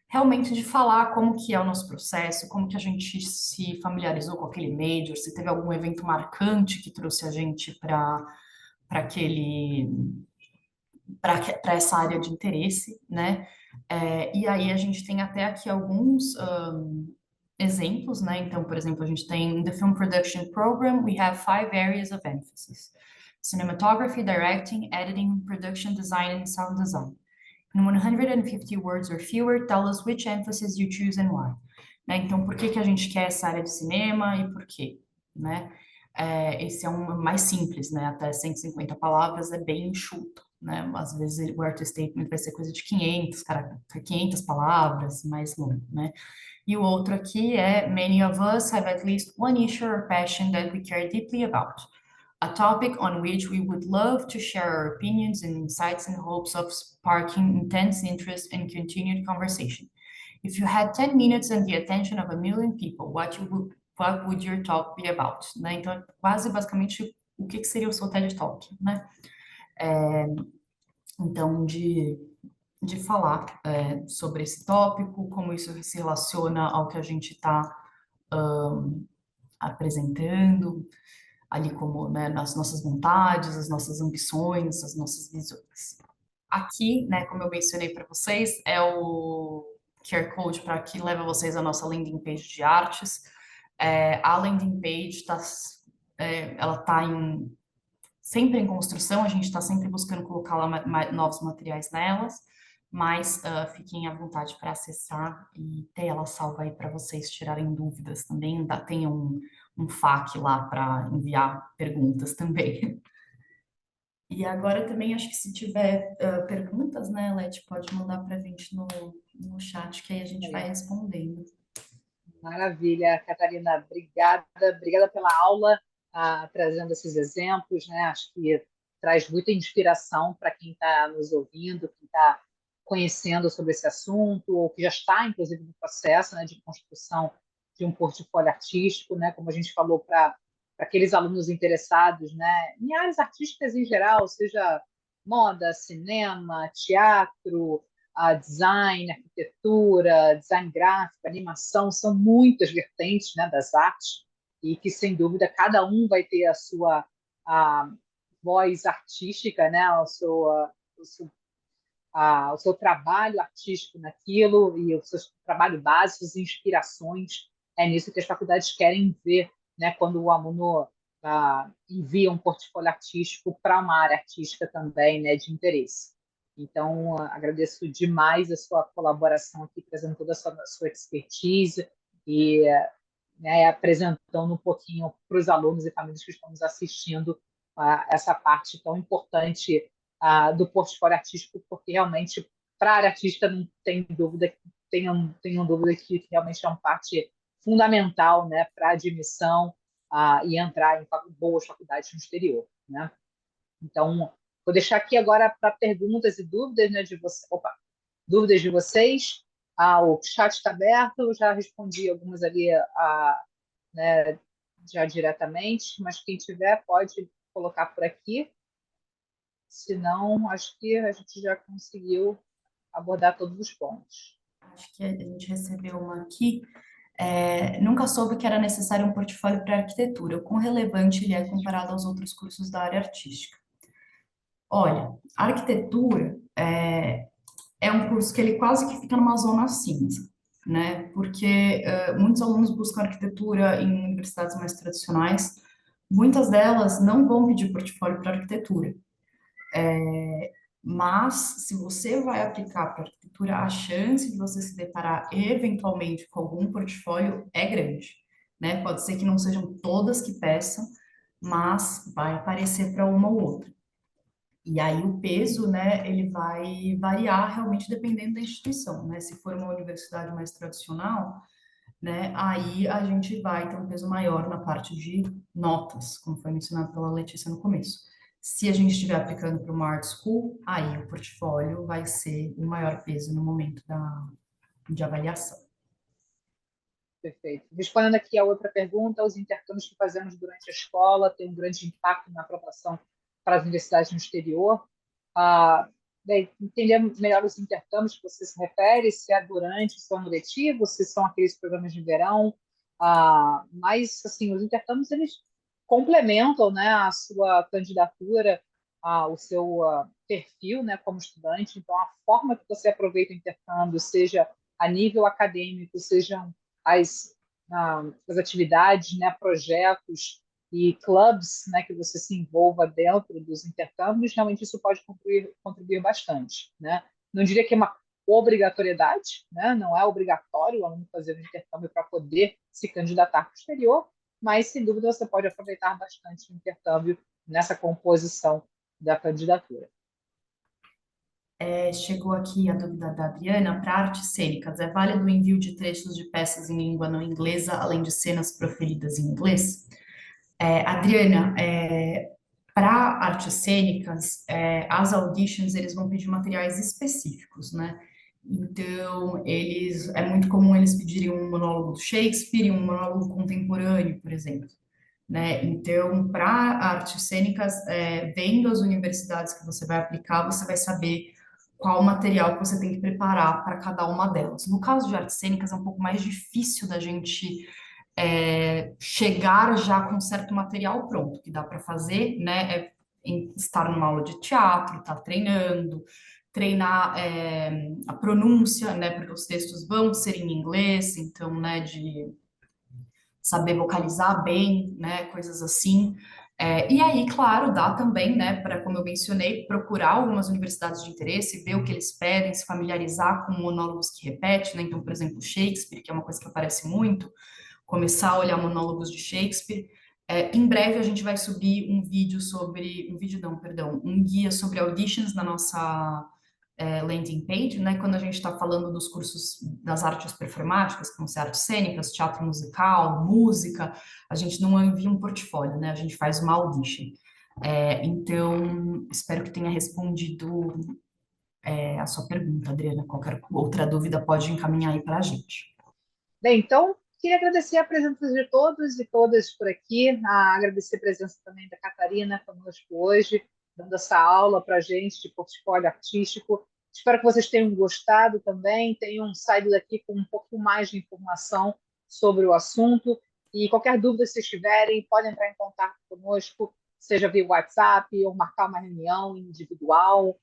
realmente de falar como que é o nosso processo, como que a gente se familiarizou com aquele major, se teve algum evento marcante que trouxe a gente aquele para essa área de interesse, né? E aí a gente tem até aqui alguns exemplos, né? Então, por exemplo, a gente tem in the film production program, we have 5 areas of emphasis: cinematography, directing, editing, production design, and sound design. In 150 words or fewer, tell us which emphasis you choose and why. né? Então, por que que a gente quer essa área de cinema e por quê, né? Esse é um mais simples, né? Até 150 palavras é bem enxuto, né? Às vezes o art statement vai ser coisa de 500 palavras, mais longo, né? E o outro aqui é Many of us have at least one issue or passion that we care deeply about. A topic on which we would love to share our opinions and insights in hopes of sparking intense interest and continued conversation. If you had 10 minutes and the attention of a million people, what would your talk be about? Né? Então, é quase basicamente o que seria o seu TED Talk, né? Então, de falar sobre esse tópico, como isso se relaciona ao que a gente está apresentando, ali como, né, nas nossas vontades, as nossas ambições, as nossas visões. Aqui, né, como eu mencionei para vocês, é o QR Code para que leva vocês à nossa landing page de artes. A landing page está, ela está sempre em construção, a gente está sempre buscando colocar lá novos materiais nelas, mas fiquem à vontade para acessar e ter ela salva aí para vocês tirarem dúvidas também. Tem um FAQ lá para enviar perguntas também. E agora também acho que se tiver perguntas, né, Leti, pode mandar para a gente no chat, que aí a gente vai respondendo. Maravilha, Catarina, obrigada, obrigada pela aula, trazendo esses exemplos, né? Acho que traz muita inspiração para quem está nos ouvindo, quem está conhecendo sobre esse assunto, ou que já está, inclusive, no processo, né, de construção de um portfólio artístico, né? Como a gente falou, para aqueles alunos interessados, né, em áreas artísticas em geral, seja moda, cinema, teatro, design, arquitetura, design gráfico, animação, são muitas vertentes, né, das artes, e que, sem dúvida, cada um vai ter a voz artística, né, o seu trabalho artístico naquilo e o seu trabalho básico, as inspirações. É nisso que as faculdades querem ver, né, quando o aluno envia um portfólio artístico para uma área artística também, né, de interesse. Então, agradeço demais a sua colaboração aqui, trazendo toda a sua expertise e, né, apresentando um pouquinho para os alunos e famílias que estão nos assistindo essa parte tão importante do portfólio artístico, porque realmente, para a área artística, não tem dúvida, tenham dúvida que realmente é uma parte fundamental, né, para a admissão e entrar em boas faculdades no exterior, né? Então, vou deixar aqui agora para perguntas e dúvidas, né, de você. Opa, dúvidas de vocês. O chat está aberto, eu já respondi algumas ali, né, já diretamente, mas quem tiver pode colocar por aqui. Se não, acho que a gente já conseguiu abordar todos os pontos. Acho que a gente recebeu uma aqui. Nunca soube que era necessário um portfólio para arquitetura. O quão relevante ele é comparado aos outros cursos da área artística? Olha, a arquitetura é um curso que ele quase que fica numa zona cinza, né? Porque muitos alunos buscam arquitetura em universidades mais tradicionais, muitas delas não vão pedir portfólio para arquitetura. Mas, se você vai aplicar para arquitetura, a chance de você se deparar eventualmente com algum portfólio é grande, né? Pode ser que não sejam todas que peçam, mas vai aparecer para uma ou outra. E aí o peso, né, ele vai variar realmente dependendo da instituição, né? Se for uma universidade mais tradicional, né, aí a gente vai ter um peso maior na parte de notas, como foi mencionado pela Letícia no começo. Se a gente estiver aplicando para uma art school, aí o portfólio vai ser o maior peso no momento de avaliação. Perfeito. Respondendo aqui a outra pergunta, os intercâmbios que fazemos durante a escola têm um grande impacto na aprovação para as universidades no exterior. Bem, entender melhor os intercâmbios que você se refere, se é durante, se são letivos, se são aqueles programas de verão. Mas, assim, os intercâmbios, eles complementam, né, a sua candidatura, o seu perfil, né, como estudante. Então, a forma que você aproveita o intercâmbio, seja a nível acadêmico, sejam as atividades, né, projetos e clubes, né, que você se envolva dentro dos intercâmbios, realmente isso pode contribuir bastante, né? Não diria que é obrigatoriedade, né? Não é obrigatório o aluno fazer o intercâmbio para poder se candidatar para o exterior, mas, sem dúvida, você pode aproveitar bastante o intercâmbio nessa composição da candidatura. Chegou aqui a dúvida da Adriana para artes cênicas. É válido o envio de trechos de peças em língua não inglesa, além de cenas proferidas em inglês? Adriana, para artes cênicas, as auditions, eles vão pedir materiais específicos, né? Então, é muito comum eles pedirem um monólogo do Shakespeare e um monólogo contemporâneo, por exemplo, né? Então, para artes cênicas, vendo as universidades que você vai aplicar, você vai saber qual material que você tem que preparar para cada uma delas. No caso de artes cênicas, é um pouco mais difícil da gente chegar já com certo material pronto, que dá para fazer, né? Estar numa aula de teatro, estar treinando, treinar a pronúncia, né? Porque os textos vão ser em inglês, então, né? De saber vocalizar bem, né? Coisas assim. E aí, claro, dá também, né, para, como eu mencionei, procurar algumas universidades de interesse, ver o que eles pedem, se familiarizar com monólogos que repete, né? Então, por exemplo, Shakespeare, que é uma coisa que aparece muito, começar a olhar monólogos de Shakespeare. Em breve a gente vai subir um vídeo sobre, um vídeo não, perdão, um guia sobre auditions na nossa landing page, né? Quando a gente está falando dos cursos das artes performáticas, como ser artes cênicas, teatro musical, música, a gente não envia um portfólio, né? A gente faz uma audition. Então, espero que tenha respondido a sua pergunta, Adriana. Qualquer outra dúvida pode encaminhar aí para a gente. Bem, então, queria agradecer a presença de todos e todas por aqui, agradecer a presença também da Catarina conosco hoje, dando essa aula para a gente de portfólio artístico. Espero que vocês tenham gostado também, tenham saído daqui com um pouco mais de informação sobre o assunto. E qualquer dúvida que vocês tiverem, podem entrar em contato conosco, seja via WhatsApp ou marcar uma reunião individual.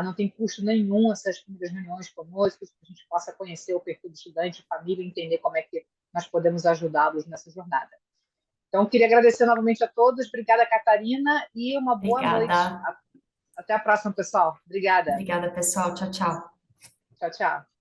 Não tem custo nenhum essas primeiras reuniões conosco, para a gente possa conhecer o perfil do estudante, família, e entender como é que nós podemos ajudá-los nessa jornada. Então, queria agradecer novamente a todos. Obrigada, Catarina, e uma boa noite. Obrigada. Até a próxima, pessoal. Obrigada. Obrigada, pessoal. Tchau, tchau. Tchau, tchau.